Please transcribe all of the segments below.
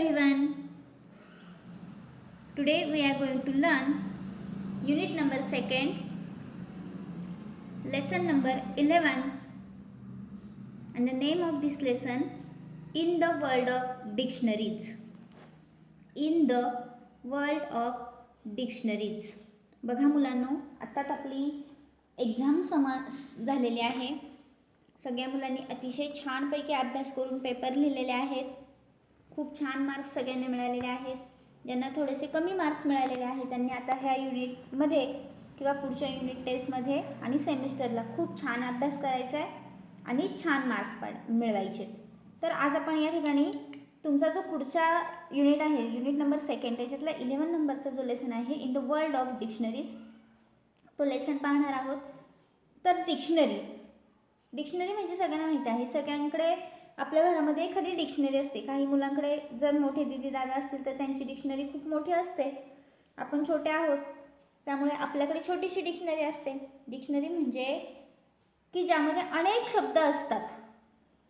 everyone. Today we are going to learn unit number 2nd, lesson number 11, and the name of this lesson, In the World of Dictionaries. In the World of Dictionaries. बघा मुलांनो, आत्ताच आपली exam झालेली आहे. सगळ्या मुलांनी अतिशय छानपैकी अभ्यास करून पेपर लिहिलेले आहेत. खूप छान मार्क्स सगळ्यांना मिळालेले आहेत. ज्यांना थोडेसे कमी मार्क्स मिळालेले आहेत त्यांनी आता ह्या युनिटमध्ये किंवा पुढच्या युनिट टेस्टमध्ये आणि सेमिस्टरला खूप छान अभ्यास करायचा आहे आणि छान मार्क्स मिळवायचे. तर आज आपण या ठिकाणी तुमचा जो पुढचा युनिट आहे, युनिट नंबर 2, त्याच्यातला 11 नंबरचा जो लेसन आहे, in the world of dictionaries, तो लेसन पाहणार आहोत. तर डिक्शनरी म्हणजे सगळ्यांना माहीत आहे. सगळ्यांकडे आपल्या घरामध्ये एखादी डिक्शनरी असते. काही मुलांकडे जर मोठे दीदी दादा असतील तर त्यांची डिक्शनरी खूप मोठी असते. आपण छोटे आहोत त्यामुळे आपल्याकडे छोटीशी डिक्शनरी असते. डिक्शनरी म्हणजे की ज्यामध्ये अनेक शब्द असतात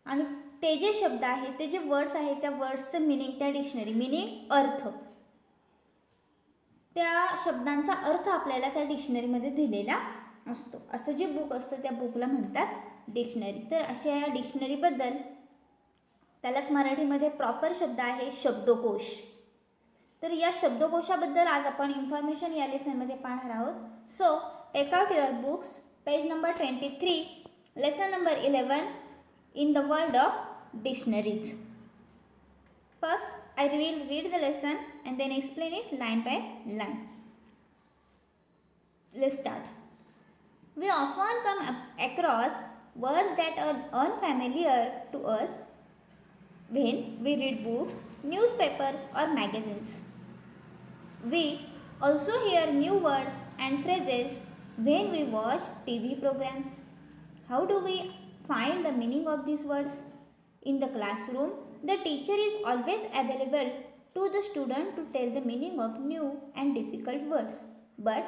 आणि ते जे शब्द आहेत, ते जे वर्ड्स आहेत, त्या वर्ड्सचं मिनिंग, त्या डिक्शनरी मिनिंग, अर्थ, त्या शब्दांचा अर्थ आपल्याला त्या डिक्शनरीमध्ये दिलेला असतो. असं जे बुक असतं त्या बुकला म्हणतात डिक्शनरी. तर अशा या डिक्शनरीबद्दल, त्यालाच मराठीमध्ये प्रॉपर शब्द आहे शब्दकोश. तर या शब्दकोशाबद्दल आज आपण इन्फॉर्मेशन या लेसनमध्ये पाहणार आहोत. So take out your books, page number 23, lesson number 11, in the world of dictionaries. First I will read the lesson and then explain it line by line. Let's start. We often come across words that are unfamiliar to us when we read books, newspapers or magazines. We also hear new words and phrases when we watch TV programs. How do we find the meaning of these words? In the classroom, the teacher is always available to the student to tell the meaning of new and difficult words. But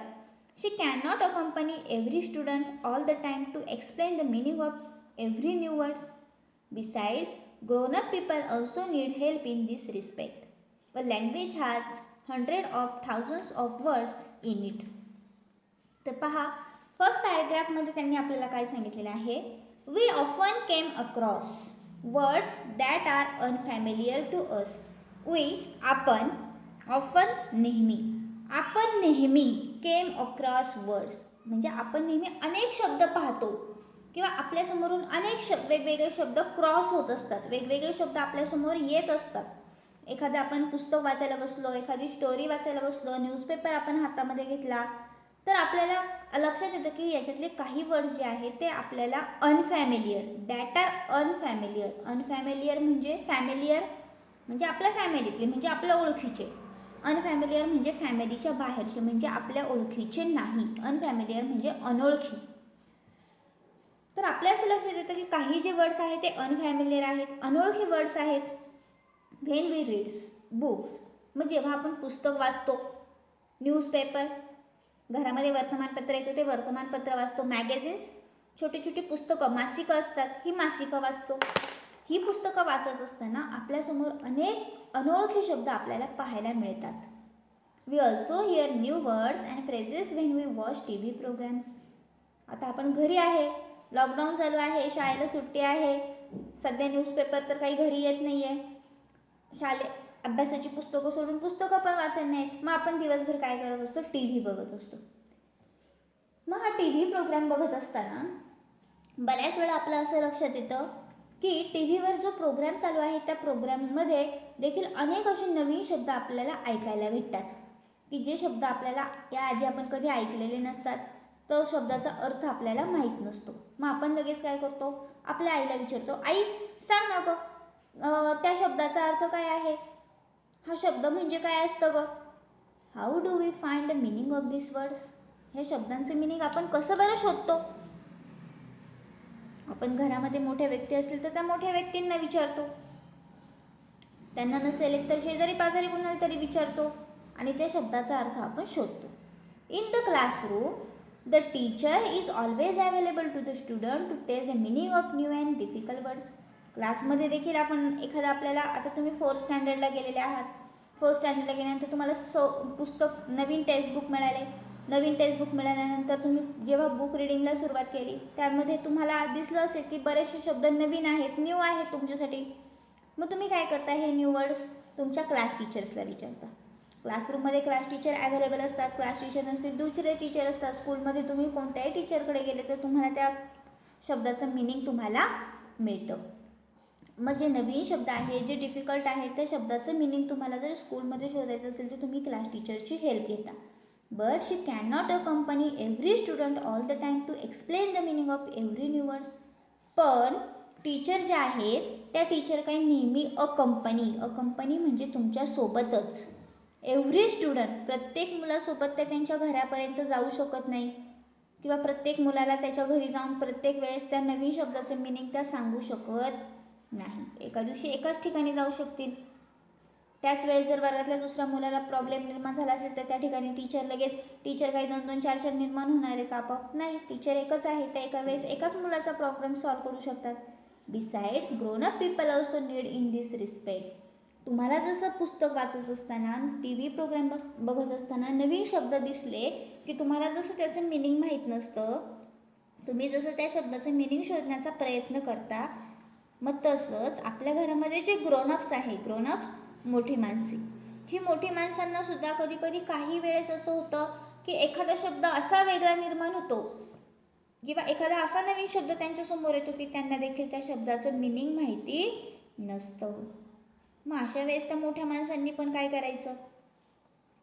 she cannot accompany every student all the time to explain the meaning of every new words. Besides, grown-up people also need help in this respect. A language has hundreds of thousands of words in it. तर पहा, first पॅराग्राफमध्ये त्यांनी आपल्याला काय सांगितलेलं आहे? We often came across words that are unfamiliar to us. We, आपण, often, नेहमी, आपण नेहमी, came across words म्हणजे आपण नेहमी अनेक शब्द पाहतो किंवा आपल्यासमोरून अनेक वेगवेगळे शब्द क्रॉस होत असतात. वेगवेगळे शब्द आपल्यासमोर येत असतात. एखादं आपण पुस्तक वाचायला बसलो, एखादी स्टोरी वाचायला बसलो, न्यूजपेपर आपण हातामध्ये घेतला, तर आपल्याला लक्षात येतं की याच्यातले काही वर्ड्स जे आहेत ते आपल्याला unfamiliar, that are unfamiliar. Unfamiliar म्हणजे फॅमिलियर म्हणजे आपल्या फॅमिलीतले, म्हणजे आपल्या ओळखीचे. अनफॅमिलियर म्हणजे फॅमिलीच्या बाहेरचे, म्हणजे आपल्या ओळखीचे नाही. अनफॅमिलियर म्हणजे अनोळखी. तर आपल्या असं लक्षात येतं की काही जे वर्ड्स आहेत ते अनफॅमिलियर आहेत, अनोळखी वर्ड्स आहेत. व्हेन वी रीड्स बुक्स, मग जेव्हा आपण पुस्तक वाचतो, न्यूजपेपर, घरामध्ये वर्तमानपत्र येतो ते वर्तमानपत्र वाचतो, मॅगझिन्स, छोटी छोटी पुस्तकं, मासिकं असतात, ही मासिकं वाचतो. ही पुस्तकं वाचत असताना आपल्यासमोर अनेक अनोळखी शब्द आपल्याला पाहायला मिळतात. We also hear new words and phrases when we watch TV programmes. आता आपण घरी आहे, लॉकडाऊन चालू आहे, शाळेला सुट्टी आहे, सध्या न्यूजपेपर तर काही घरी येत नाही आहे, अभ्यासाची पुस्तकं सोडून पुस्तकं पण वाचायला नाहीत. मग आपण दिवसभर काय करत असतो? TV बघत असतो. मग हा TV प्रोग्राम बघत असताना बऱ्याच वेळा आपलं असं लक्षात येतं की TVवर जो प्रोग्राम चालू आहे त्या प्रोग्राममध्ये देखील अनेक असे नवीन शब्द आपल्याला ऐकायला भेटतात की जे शब्द आपल्याला याआधी आपण कधी ऐकलेले नसतात. तो शब्दाचा अर्थ आपल्याला माहीत नसतो. मग आपण लगेच काय करतो? आपल्या आईला विचारतो, आई सांग ना गं, त्या शब्दाचा अर्थ काय आहे? हा शब्द म्हणजे काय असतं गं? How do we find the meaning of this words? ह्या शब्दांचं मिनिंग आपण कसं बरं शोधतो? आपण घरामध्ये मोठ्या व्यक्ती असतील तर त्या मोठ्या व्यक्तींना विचारतो, त्यांना नसेल तर शेजारी पाजारी कोणाला तरी विचारतो आणि त्या शब्दाचा अर्थ आपण शोधतो. In the classroom, the teacher is always available to the student to tell the meaning of new and difficult words. क्लासमध्ये देखील आपण एखादा आपल्याला, आता तुम्ही 4th स्टँडर्डला गेलेले आहात, 4th स्टँडर्डला गेल्यानंतर तुम्हाला पुस्तक नवीन टेक्स्टबुक मिळाले. नवीन टेक्स्टबुक मिळाल्यानंतर तुम्ही जेव्हा बुक रिडिंगला सुरुवात केली त्यामध्ये तुम्हाला दिसलं असेल की बरेचसे शब्द नवीन आहेत, न्यू आहेत तुमच्यासाठी. मग तुम्ही काय करता, हे न्यू वर्ड्स तुमच्या क्लास टीचर्सला विचारता. क्लासरूममध्ये क्लास टीचर अवेलेबल असतात, क्लास टीचर नसतील दुसरे टीचर असतात. स्कूलमध्ये तुम्ही कोणत्याही टीचरकडे गेले तर तुम्हाला त्या शब्दाचं मिनिंग तुम्हाला मिळतं. मग जे नवीन शब्द आहे, जे डिफिकल्ट आहे, त्या शब्दाचं मिनिंग तुम्हाला जर स्कूलमध्ये शोधायचं असेल तर तुम्ही क्लास टीचरची हेल्प घेता. But she can not accompany every student all the time to explain the meaning of every new words. पण टीचर ज्या आहेत त्या टीचर काही नेहमी अकंपनी म्हणजे तुमच्यासोबतच. एव्हरी स्टुडंट, प्रत्येक मुलासोबत त्या त्यांच्या घरापर्यंत जाऊ शकत नाही किंवा प्रत्येक मुलाला त्याच्या घरी जाऊन प्रत्येक वेळेस त्या नवीन शब्दाचं मिनिंग त्या सांगू शकत नाही. एका दिवशी एकाच ठिकाणी जाऊ शकतील. त्याच वेळेस जर वर्गातल्या दुसऱ्या मुलाला प्रॉब्लेम निर्माण झाला असेल तर त्या ठिकाणी टीचर काही 2-2, 4-4 निर्माण होणार आहेत आपोआप? नाही, टीचर एकच आहे, त्या एका वेळेस एकाच मुलाचा प्रॉब्लेम सॉल्व्ह करू शकतात. Besides grown up people also need in this respect. तुम्हाला जसं पुस्तक वाचत असताना, TV प्रोग्राम बघत असताना नवीन शब्द दिसले की तुम्हाला जसं त्याचं मिनिंग माहीत नसतं, तुम्ही जसं त्या शब्दाचं मिनिंग शोधण्याचा प्रयत्न करता, मग तसंच आपल्या घरामध्ये जे ग्रोनअप्स आहे, मोठी माणसे, ही मोठी माणसांना सुद्धा कधी कधी काही वेळेस असं होतं की एखादा शब्द असा वेगळा निर्माण होतो किंवा एखादा असा नवीन शब्द त्यांच्यासमोर येतो की त्यांना देखील त्या शब्दाचं मिनिंग माहिती नसतं. मग अशा वेळेस त्या मोठ्या माणसांनी पण काय करायचं?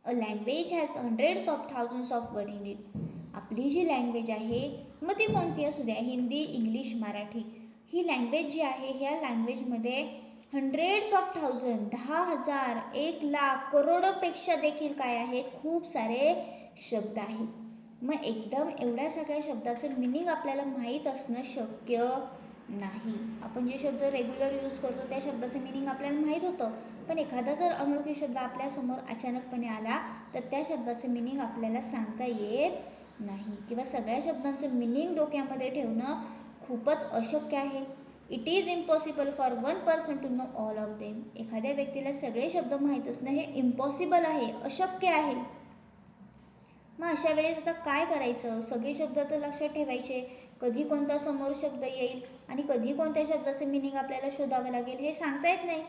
A language has hundreds of thousands of word in it. आपली जी लँग्वेज आहे, मग ती कोणती असू द्या, हिंदी, इंग्लिश, मराठी, ही लँग्वेज जी आहे, ह्या लँग्वेजमध्ये हंड्रेड्स ऑफ थाउजंड, 10,000, 1,00,000, करोडोपेक्षा देखील काय आहेत, खूप सारे शब्द आहेत. मग एकदम एवढ्या सगळ्या शब्दाचं मिनिंग आपल्याला माहीत असणं शक्य नाही. आपण जे शब्द रेग्युलर यूज करतो त्या शब्दाचं मिनिंग आपल्याला माहीत होतं, पण एखादा जर अनोळखी शब्द आपल्यासमोर अचानकपणे आला तर त्या शब्दाचं मिनिंग आपल्याला सांगता येत नाही किंवा सगळ्या शब्दांचं मिनिंग डोक्यामध्ये ठेवणं खूपच अशक्य आहे. It is impossible for one person to know all of them. एखाद्या व्यक्तीला सगळे शब्द माहीत असणं हे इम्पॉसिबल आहे, अशक्य आहे. मग अशा वेळेस आता काय करायचं? सगळे शब्द तर लक्षात ठेवायचे, कधी कोणता समोर शब्द येईल आणि कधी कोणत्या शब्दाचं मिनिंग आपल्याला शोधावं लागेल हे सांगता येत नाही.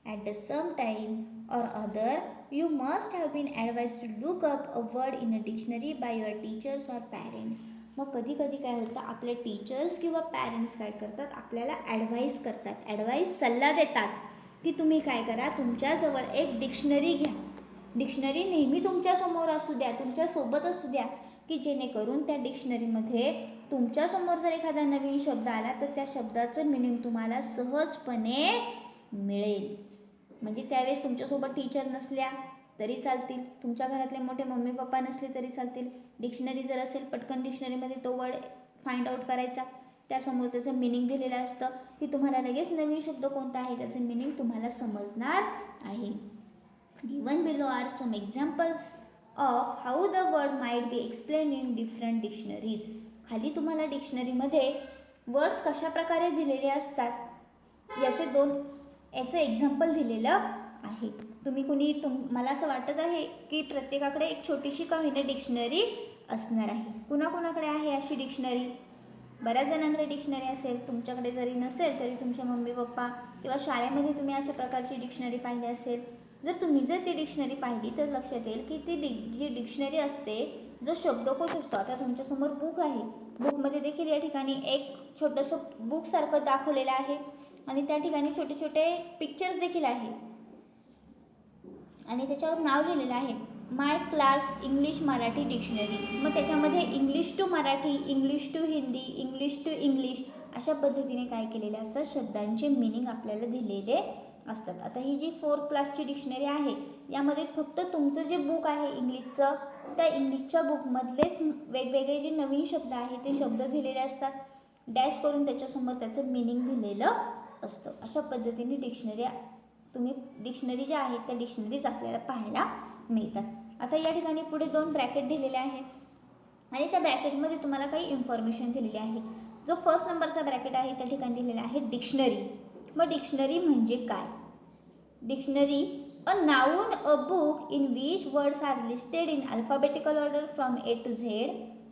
At the some time or other, you must have been advised to look up a word in a dictionary by your teachers or parents. मग कधी कधी काय होतं, आपले टीचर्स किंवा पॅरेंट्स काय करतात, आपल्याला ॲडवाईस सल्ला देतात की तुम्ही काय करा, तुमच्याजवळ एक डिक्शनरी घ्या. डिक्शनरी नेहमी तुमच्यासमोर असू द्या, तुमच्यासोबत असू द्या, की जेणेकरून त्या डिक्शनरीमध्ये तुमच्यासमोर जर एखादा नवीन शब्द आला तर त्या शब्दाचं मिनिंग तुम्हाला सहजपणे मिळेल. म्हणजे त्यावेळेस तुमच्यासोबत टीचर नसल्या तरी चालतील, तुमच्या घरातले मोठे मम्मी पप्पा नसले तरी चालतील. डिक्शनरी जर असेल, पटकन डिक्शनरीमध्ये तो वर्ड फाइंड आउट करायचा, त्यासमोर त्याचं मिनिंग दिलेलं असतं की तुम्हाला लगेच नवीन शब्द कोणता आहे त्याचं मिनिंग तुम्हाला समजणार आहे. Given below are some examples of how the word might be explain in different dictionaries. खाली तुम्हाला डिक्शनरीमध्ये वर्ड्स कशा प्रकारे दिलेले असतात याचं एक्झाम्पल दिलेलं आहे. मला असं वाटत आहे की प्रत्येकाकडे एक छोटीशी का होईना डिक्शनरी असणार आहे. कुणाकुणाकडे आहे अशी डिक्शनरी? बऱ्याच जणांकडे डिक्शनरी असेल. तुमच्याकडे जरी नसेल तरी तुमच्या मम्मी पप्पा किंवा शाळेमध्ये तुम्ही अशा प्रकारची डिक्शनरी पाहिली असेल. जर ती डिक्शनरी पाहिली तर लक्षात येईल की ती जी डिक्शनरी असते, जो शब्दकोश असतो, आता तुमच्यासमोर बुक आहे, बुकमध्ये देखील या ठिकाणी एक छोटंसं बुकसारखं दाखवलेलं आहे आणि त्या ठिकाणी छोटे छोटे पिक्चर्स देखील आहे आणि त्याच्यावर नाव लिहिलेलं आहे my class English Marathi dictionary. मग त्याच्यामध्ये English to Marathi, English to Hindi, English to English अशा पद्धतीने काय केलेले असतात, शब्दांचे मिनिंग आपल्याला दिलेले असतात. आता ही जी 4th क्लासची डिक्शनरी आहे यामध्ये फक्त तुमचं जे बुक आहे इंग्लिशचं, त्या इंग्लिशच्या बुकमधलेच वेगवेगळे जे नवीन शब्द आहेत ते शब्द दिलेले असतात, डॅश करून त्याच्यासमोर त्याचं मिनिंग दिलेलं असतं. अशा पद्धतीने डिक्शनरी ज्या आहेत त्या डिक्शनरीज आपल्याला पाहायला मिळतात. आता या ठिकाणी पुढे 2 ब्रॅकेट दिलेले आहेत आणि त्या ब्रॅकेटमध्ये तुम्हाला काही इन्फॉर्मेशन दिलेली आहे. जो फर्स्ट नंबरचा ब्रॅकेट आहे त्या ठिकाणी दिलेला आहे डिक्शनरी मग डिक्शनरी म्हणजे काय? Dictionary a noun a book in which words are listed in alphabetical order from A to Z.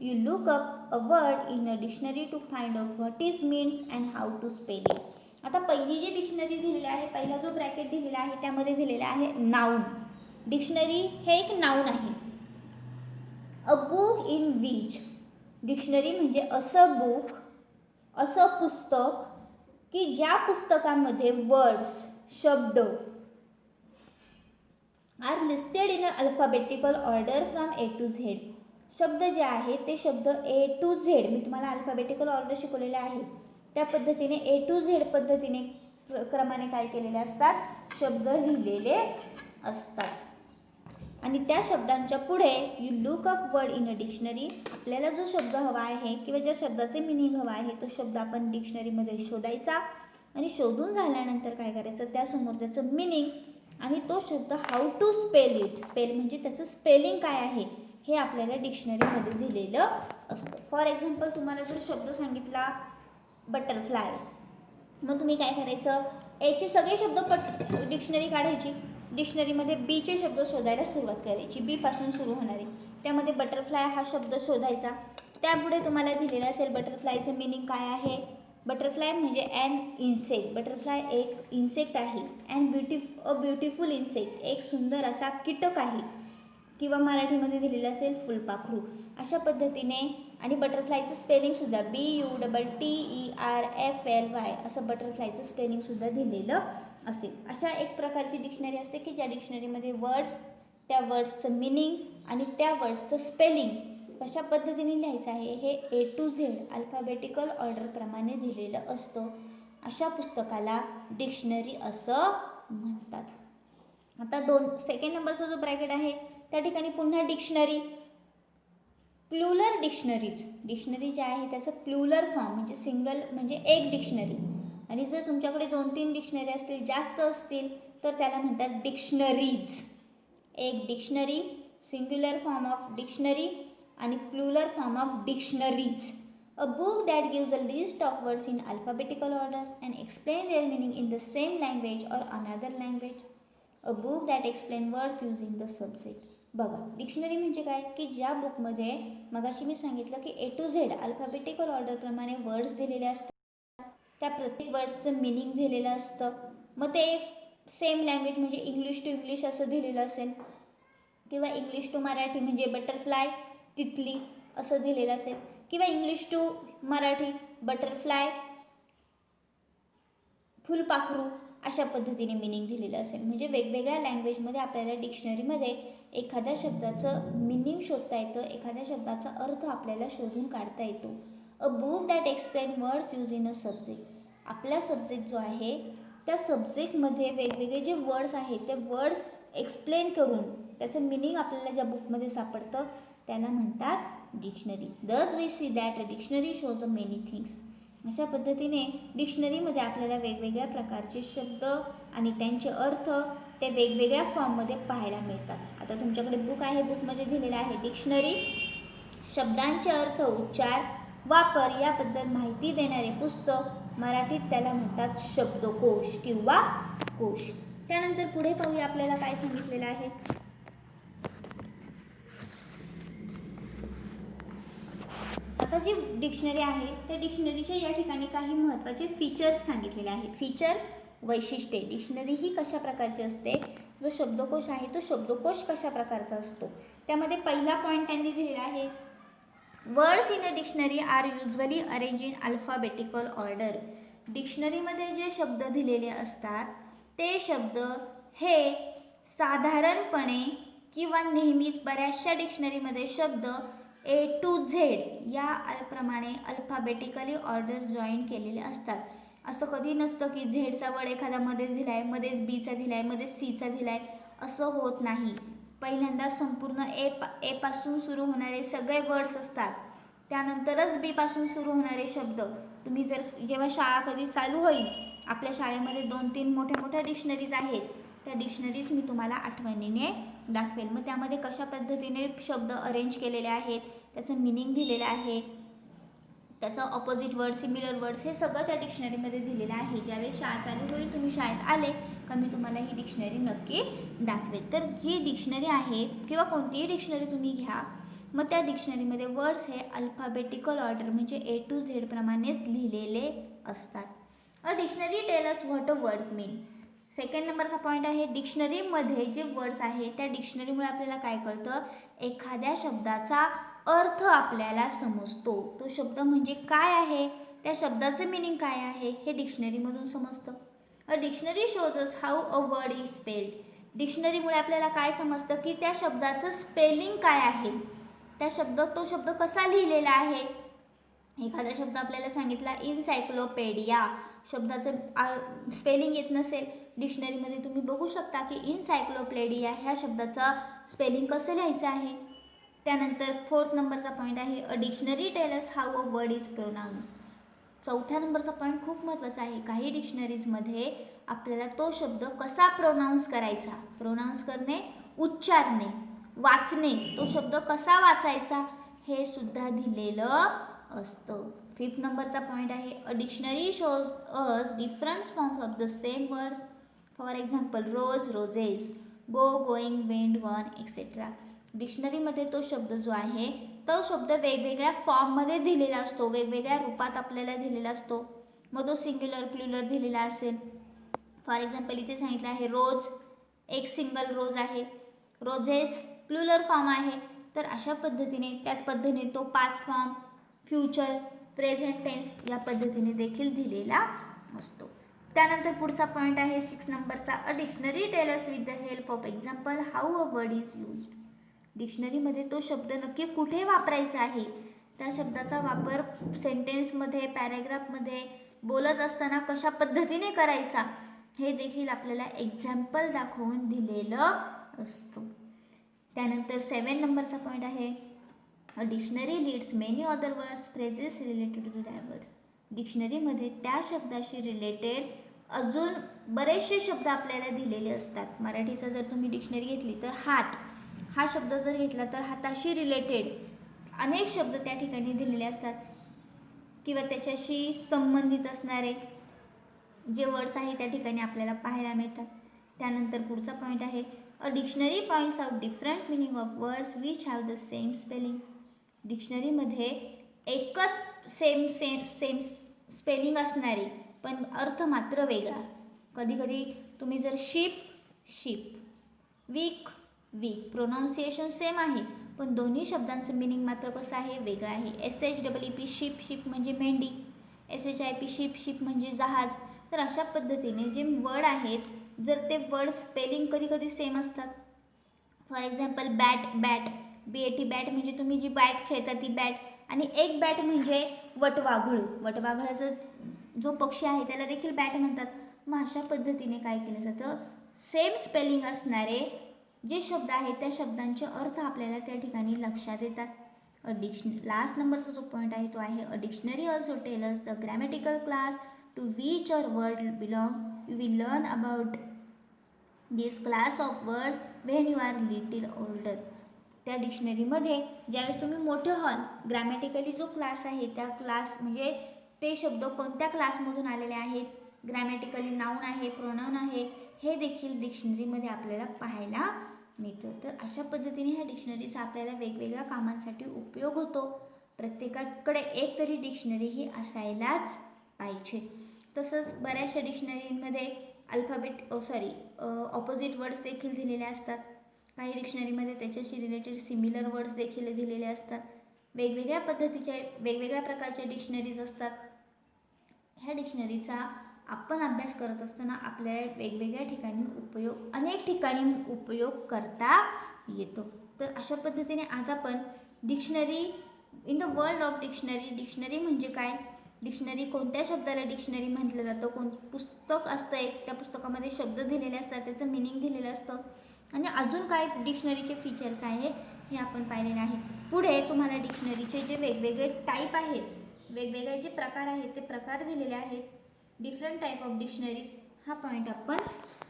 You look up a word in a dictionary to find out what it means and how to spell it. आता पहिली जी dictionary दिलेली आहे, पहिला जो bracket दिलेला आहे त्यामध्ये दिलेला आहे नाउन. डिक्शनरी हे एक नाउन आहे. अ बुक इन विच, डिक्शनरी म्हणजे असं बुक, असं पुस्तक की ज्या पुस्तकामध्ये वर्ड्स, शब्द are listed in alphabetical order from A to Z. शब्द जे आहेत ते शब्द A to Z, मी तुम्हाला अल्फाबेटिकल ऑर्डर शिकवलेले आहे त्या पद्धतीने A to Z पद्धतीने क्रमाने काय केलेले असतात, शब्द लिहिलेले असतात. आणि त्या शब्दांच्या पुढे you look up word in a dictionary, आपल्याला जो शब्द हवा आहे किंवा ज्या शब्दाचे मिनिंग हवा आहे तो शब्द आपण डिक्शनरीमध्ये शोधायचा आणि शोधून झाल्यानंतर काय करायचं, त्यासमोर त्याचं मिनिंग आणि तो शब्द how to spell it, spell म्हणजे त्याचं स्पेलिंग काय आहे हे आपल्याला डिक्शनरीमध्ये दिलेलं असतं. फॉर एक्झाम्पल तुम्हाला जर शब्द सांगितला बटरफ्लाय, मग तुम्ही काय करायचं, एचे सगळे शब्द डिक्शनरी काढायची, डिक्शनरीमध्ये बीचे शब्द शोधायला सुरुवात करायची, बी पासून सुरू होणारे, त्यामध्ये बटरफ्लाय हा शब्द शोधायचा. त्यापुढे तुम्हाला दिलेला असेल बटरफ्लायचं मिनिंग काय आहे. बटरफ्लाय म्हणजे ॲन इन्सेक्ट, बटरफ्लाय एक इन्सेक्ट आहे. अँड ब्युटिफुल इन्सेक्ट, एक सुंदर असा कीटक आहे. किंवा मराठीमध्ये दिलेलं असेल फुलपाखरू, अशा पद्धतीने. आणि बटरफ्लायचं स्पेलिंगसुद्धा BUTTERFLY असं बटरफ्लायचं स्पेलिंगसुद्धा दिलेलं असेल. अशा एक प्रकारची डिक्शनरी असते की ज्या डिक्शनरीमध्ये वर्ड्स, त्या वर्ड्सचं मिनिंग आणि त्या वर्ड्सचं स्पेलिंग कशा पद्धतीने लिहायचं आहे हे A to Z अल्फाबेटिकल ऑर्डरप्रमाणे दिलेलं असतं. अशा पुस्तकाला डिक्शनरी असं म्हणतात. आता सेकंड नंबरचा जो ब्रॅकेट आहे त्या ठिकाणी पुन्हा डिक्शनरी, प्लुरल डिक्शनरीज. डिक्शनरी जे आहे त्याचं प्लुरल फॉर्म म्हणजे सिंगल म्हणजे एक डिक्शनरी. आणि जर तुमच्याकडे 2-3 डिक्शनरी असतील, जास्त असतील तर त्याला म्हणतात डिक्शनरीज. एक dictionary, singular form of dictionary आणि plural form of dictionaries. A book that gives a list of words in alphabetical order and explain their meaning in the same language or another language. A book that explain words using the subject. बघा, dictionary म्हणजे काय की ज्या बुकमध्ये मगाशी मी सांगितलं की A to Z alphabetical ऑर्डरप्रमाणे वर्ड्स दिलेले असतात, त्या प्रत्येक वर्ड्सचं मिनिंग दिलेलं असतं. मग ते सेम लँग्वेज म्हणजे इंग्लिश टू इंग्लिश असं दिलेलं असेल किंवा इंग्लिश टू मराठी म्हणजे बटरफ्लाय तितली असं दिलेलं असेल किंवा इंग्लिश टू मराठी बटरफ्लाय फुलपाखरू अशा पद्धतीने मिनिंग दिलेलं असेल. म्हणजे वेगवेगळ्या लँग्वेजमध्ये आपल्याला डिक्शनरीमध्ये एखाद्या शब्दाचं मिनिंग शोधता येतं, एखाद्या शब्दाचा अर्थ आपल्याला शोधून काढता येतो. अ book that explain words use in a subject. आपला सब्जेक्ट जो आहे त्या सब्जेक्टमध्ये वेगवेगळे जे वर्ड्स आहेत ते वर्ड्स एक्सप्लेन करून त्याचं मिनिंग आपल्याला ज्या बुकमध्ये सापडतं त्याला म्हणतात dictionary. Thus we see that a dictionary shows a many things. अशा पद्धतीने डिक्शनरीमध्ये आपल्याला वेगवेगळ्या प्रकारचे शब्द आणि त्यांचे अर्थ ते वेगवेगळ्या फॉर्ममध्ये पाहायला मिळतात. आता तुमच्याकडे बुक आहे, बुकमध्ये दिलेलं आहे डिक्शनरी, शब्दांचे अर्थ, उच्चार, वापर याबद्दल माहिती देणारे पुस्तक, मराठीत त्याला म्हणतात शब्दकोश किंवा कोश. त्यानंतर पुढे पाहूया आपल्याला काय सांगितलेलं आहे. आता जी डिक्शनरी आहे त्या डिक्शनरीच्या या ठिकाणी काही महत्त्वाचे फीचर्स सांगितलेले आहेत. फीचर्स, वैशिष्ट्ये. डिक्शनरी ही कशा प्रकारची असते, जो शब्दकोश आहे तो शब्दकोश कशा प्रकारचा असतो. त्यामध्ये पहिला पॉईंट त्यांनी दिलेला आहे, words in a dictionary are usually arrange in alphabetical order. डिक्शनरीमध्ये जे शब्द दिलेले असतात ते शब्द हे साधारणपणे किंवा नेहमीच बऱ्याचशा डिक्शनरीमध्ये शब्द A to Z या प्रमाणे अल्फाबेटिकली ऑर्डर जॉईन केलेले असतात. असं कधी नसतं की झेडचा वर्ड एखादा मध्येच दिला आहे, मध्येच बीचा दिला आहे, मध्येच सीचा दिला आहे, असं होत नाही. पहिल्यांदा संपूर्ण ए पासून सुरू होणारे सगळे वर्ड्स असतात, त्यानंतरच बी पासून सुरू होणारे शब्द. तुम्ही जर जेव्हा शाळा कधी चालू होईल, आपल्या शाळेमध्ये 2-3 मोठ्या डिक्शनरीज आहेत, त्या डिक्शनरीज मी तुम्हाला आठवणीने दाखवेल. मग त्यामध्ये कशा पद्धतीने शब्द अरेंज केलेले आहेत, त्याचं मिनिंग दिलेलं आहे, त्याचं ऑपोजिट वर्ड, सिमिलर वर्ड्स हे सगळं त्या डिक्शनरीमध्ये दिलेलं आहे. ज्यावेळेस शाळा चालू होईल, तुम्ही शाळेत आले का मी तुम्हाला ही डिक्शनरी नक्की दाखवेल. तर जी डिक्शनरी आहे किंवा कोणतीही डिक्शनरी तुम्ही घ्या, मग त्या डिक्शनरीमध्ये वर्ड्स हे अल्फाबेटिकल ऑर्डर म्हणजे A to Z प्रमाणेच लिहिलेले असतात. अ dictionary tell us what a words mean. Second नंबरचा पॉईंट आहे, डिक्शनरीमध्ये जे वर्ड्स आहे त्या डिक्शनरीमुळे आपल्याला काय कळतं, एखाद्या शब्दाचा अर्थ आपल्याला समजतो. तो शब्द म्हणजे काय आहे, त्या शब्दाचं मिनिंग काय आहे हे डिक्शनरीमधून समजतं. A dictionary shows us how a word is spelled. डिक्शनरीमुळे आपल्याला काय समजतं की त्या शब्दाचं स्पेलिंग काय आहे, तो शब्द कसा लिहिलेला आहे. एखादा शब्द आपल्याला सांगितला इनसायक्लोपेडिया, शब्दाचं स्पेलिंग येत नसेल, डिक्शनरीमध्ये तुम्ही बघू शकता की इनसायक्लोपेडिया ह्या शब्दाचं स्पेलिंग कसं लिहायचं आहे. त्यानंतर फोर्थ नंबरचा पॉईंट आहे, a dictionary tell us how a word is pronouns. चौथ्या नंबरचा पॉईंट खूप महत्त्वाचा आहे. काही डिक्शनरीजमध्ये आपल्याला तो शब्द कसा प्रोनाऊन्स करायचा, प्रोनाऊन्स करणे, उच्चारणे, वाचणे, तो शब्द कसा वाचायचा हे सुद्धा दिलेलं असतं. फिफ्थ नंबरचा पॉईंट आहे, a dictionary shows us different forms of the same words. For example rose, roses, go, going, went, gone etcetera. डिक्शनरीमध्ये तो शब्द जो आहे तो शब्द वेगवेगळ्या फॉर्ममध्ये दिलेला असतो, वेगवेगळ्या रूपात आपल्याला दिलेला असतो. मग तो सिंग्युलर प्लुरल दिलेला असेल. फॉर एक्झाम्पल इथे सांगितलं आहे रोज, एक सिंगल रोज आहे. रोजेस प्लुरल फॉर्म आहे. तर अशा पद्धतीने त्याच पद्धतीने तो past form, future, present tense या पद्धतीने देखील दिलेला असतो. त्यानंतर पुढचा पॉईंट आहे 6 नंबरचा, a dictionary tell us with the help of example how a word is used. डिक्शनरीमध्ये तो शब्द नक्की कुठे वापरायचा आहे, त्या शब्दाचा वापर सेंटेन्समध्ये, पॅरेग्राफमध्ये बोलत असताना कशा पद्धतीने करायचा हे देखील आपल्याला एक्झाम्पल दाखवून दिलेलं असतं. त्यानंतर 7 नंबरचा पॉईंट आहे, a dictionary leads many other words phrases related to that words. डिक्शनरीमध्ये त्या शब्दाशी रिलेटेड अजून बरेचसे शब्द आपल्याला दिलेले असतात. मराठीचा जर तुम्ही डिक्शनरी घेतली तर हात हा शब्द जर घेतला तर हाताशी रिलेटेड अनेक शब्द त्या ठिकाणी दिलेले असतात किंवा त्याच्याशी संबंधित असणारे जे वर्ड्स आहे त्या ठिकाणी आपल्याला पाहायला मिळतात. त्यानंतर पुढचा पॉईंट आहे, a dictionary points out different meaning of words which have the same spelling. डिक्शनरीमध्ये एकच सेम स्पेलिंग असणारे पण अर्थ मात्र वेगळा. कधीकधी तुम्ही जर शीप, वीक, प्रोनाऊन्सिएशन सेम आहे पण दोन्ही शब्दांचं मिनिंग मात्र कसं आहे, वेगळं आहे. SHEEP शीप म्हणजे मेंढी, SHIP शिप म्हणजे जहाज. तर अशा पद्धतीने जे वर्ड आहेत जर ते वर्ड स्पेलिंग कधी सेम असतात. फॉर एक्झाम्पल BAT बॅट म्हणजे तुम्ही जी बॅट खेळता ती बॅट, आणि एक बॅट म्हणजे वटवाघळाचा जो पक्षी आहे त्याला देखील बॅट म्हणतात. मग अशा पद्धतीने काय केलं जातं, सेम स्पेलिंग असणारे जे शब्द आहेत त्या शब्दांचे अर्थ आपल्याला त्या ठिकाणी लक्षात येतात. लास्ट नंबरचा जो पॉईंट आहे तो आहे, a dictionary also tell us the grammatical class to which our word belong. You will learn about this class of words when you are little older. त्या डिक्शनरीमध्ये ज्यावेळेस तुम्ही मोठं व्हाल, ग्रॅमॅटिकली जो क्लास आहे त्या क्लास म्हणजे ते शब्द कोणत्या क्लासमधून आलेले आहेत, ग्रॅमॅटिकली नाऊन आहे, प्रोनाऊन आहे, हे देखील डिक्शनरीमध्ये आपल्याला पाहायला मिळतं. तर अशा पद्धतीने ह्या डिक्शनरीचा आपल्याला वेगवेगळ्या कामांसाठी उपयोग होतो. प्रत्येकाकडे एक तरी डिक्शनरी ही असायलाच पाहिजे. तसंच बऱ्याचशा डिक्शनरीमध्ये ऑपोजिट वर्ड्स देखील दिलेले असतात. काही डिक्शनरीमध्ये त्याच्याशी रिलेटेड सिमिलर वर्ड्स देखील दिलेले असतात. वेगवेगळ्या प्रकारच्या डिक्शनरीज असतात. ह्या डिक्शनरीचा आपण अभ्यास करत असताना आपल्याला वेगवेगळ्या ठिकाणी अनेक ठिकाणी उपयोग करता येतो. तर अशा पद्धतीने आज आपण dictionary in the world of dictionary म्हणजे काय, डिक्शनरी कोणत्या शब्दाला डिक्शनरी म्हटलं जातं, पुस्तक असतं एक, त्या पुस्तकामध्ये शब्द दिलेले असतात, त्याचं मिनिंग दिलेलं असतं, आणि अजून काय डिक्शनरीचे फीचर्स आहे हे आपण पाहिलेलं आहे. पुढे तुम्हाला डिक्शनरीचे जे वेगवेगळे टाईप आहेत, वेगवेगळे जे प्रकार आहेत ते प्रकार दिलेले आहेत, डिफरंट टाईप ऑफ डिक्शनरीज, हा पॉईंट आपण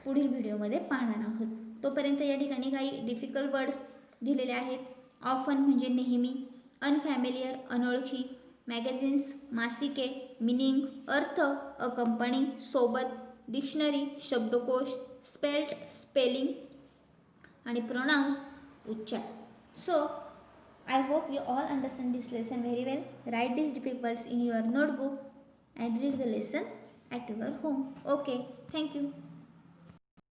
पुढील व्हिडिओमध्ये पाहणार आहोत. तोपर्यंत या ठिकाणी काही डिफिकल्ट वर्ड्स दिलेले आहेत. ऑफन म्हणजे नेहमी, अनफॅमिलियर अनोळखी, मॅगझिन्स मासिके, मिनिंग अर्थ, अ कंपनी सोबत, डिक्शनरी शब्दकोश, स्पेल्ट स्पेलिंग आणि प्रोनाउन्स उच्चार. So I hope you all understand this lesson very well. Write these difficult words in your notebook and read the lesson at your home. Okay, thank you.